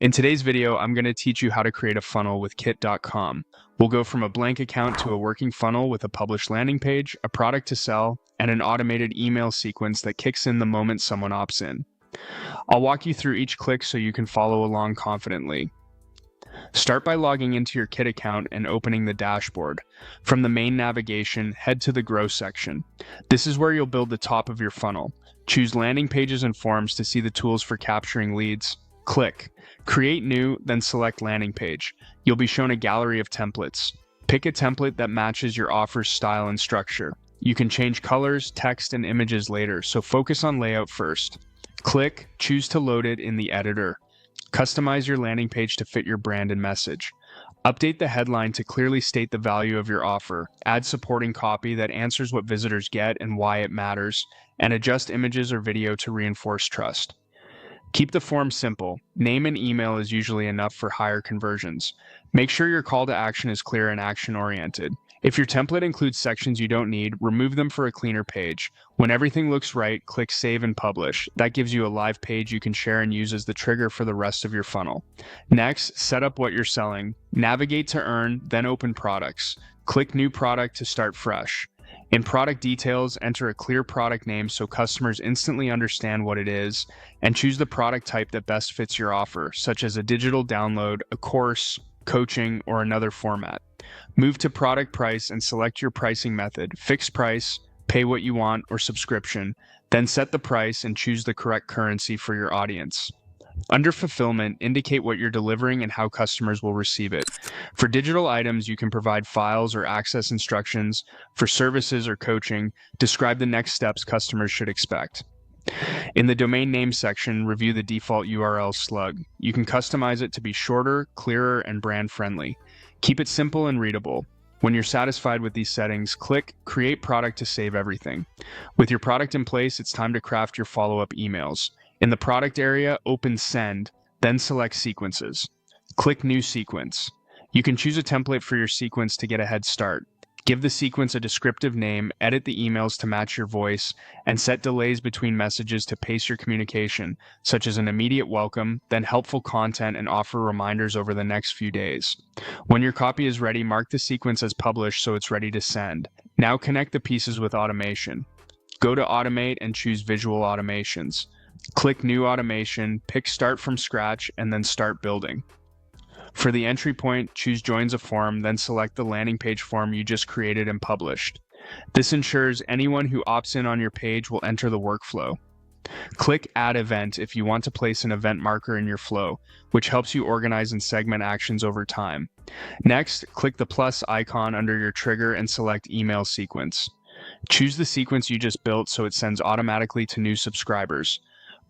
In today's video, I'm going to teach you how to create a funnel with Kitcom. We'll go from a blank account to a working funnel with a published landing page, a product to sell, and an automated email sequence that kicks in the moment someone opts in. I'll walk you through each click so you can follow along confidently. Start by logging into your Kit account and opening the dashboard. From the main navigation, head to the Grow section. This is where you'll build the top of your funnel. Choose landing pages and forms to see the tools for capturing leads. Click Create New, then select Landing Page. You'll be shown a gallery of templates. Pick a template that matches your offer's style and structure. You can change colors, text, and images later, so focus on layout first. Click Choose to load it in the editor. Customize your landing page to fit your brand and message. Update the headline to clearly state the value of your offer. Add supporting copy that answers what visitors get and why it matters, and adjust images or video to reinforce trust. Keep the form simple. Name and email is usually enough for higher conversions. Make sure your call to action is clear and action-oriented. If your template includes sections you don't need, remove them for a cleaner page. When everything looks right, click Save and Publish. That gives you a live page you can share and use as the trigger for the rest of your funnel. Next, set up what you're selling. Navigate to Earn, then open Products. Click New Product to start fresh. In product details, enter a clear product name so customers instantly understand what it is, and choose the product type that best fits your offer, such as a digital download, a course, coaching, or another format. Move to product price and select your pricing method, fixed price, pay what you want, or subscription. Then set the price and choose the correct currency for your audience. Under fulfillment, indicate what you're delivering and how customers will receive it. For digital items, you can provide files or access instructions. For services or coaching, describe the next steps customers should expect. In the domain name section, review the default URL slug. You can customize it to be shorter, clearer, and brand friendly. Keep it simple and readable. When you're satisfied with these settings, click Create Product to save everything. With your product in place, it's time to craft your follow-up emails. In the product area, open Send, then select Sequences. Click New Sequence. You can choose a template for your sequence to get a head start. Give the sequence a descriptive name, edit the emails to match your voice, and set delays between messages to pace your communication, such as an immediate welcome, then helpful content and offer reminders over the next few days. When your copy is ready, mark the sequence as published so it's ready to send. Now connect the pieces with automation. Go to Automate and choose Visual Automations. Click New Automation, pick Start from Scratch, and then Start Building. For the entry point, choose Joins a Form, then select the landing page form you just created and published. This ensures anyone who opts in on your page will enter the workflow. Click Add Event if you want to place an event marker in your flow, which helps you organize and segment actions over time. Next, click the plus icon under your trigger and select Email Sequence. Choose the sequence you just built so it sends automatically to new subscribers.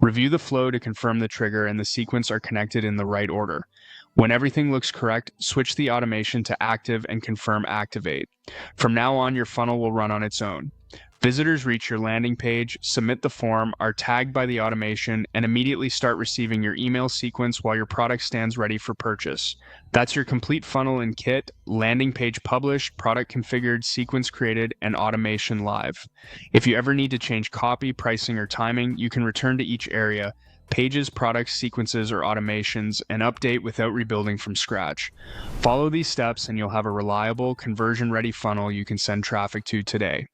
Review the flow to confirm the trigger and the sequence are connected in the right order. When everything looks correct, switch the automation to Active and confirm Activate. From now on, your funnel will run on its own. Visitors reach your landing page, submit the form, are tagged by the automation, and immediately start receiving your email sequence while your product stands ready for purchase. That's your complete funnel in Kit: landing page published, product configured, sequence created, and automation live. If you ever need to change copy, pricing, or timing, you can return to each area, pages, products, sequences, or automations, and update without rebuilding from scratch. Follow these steps and you'll have a reliable, conversion-ready funnel you can send traffic to today.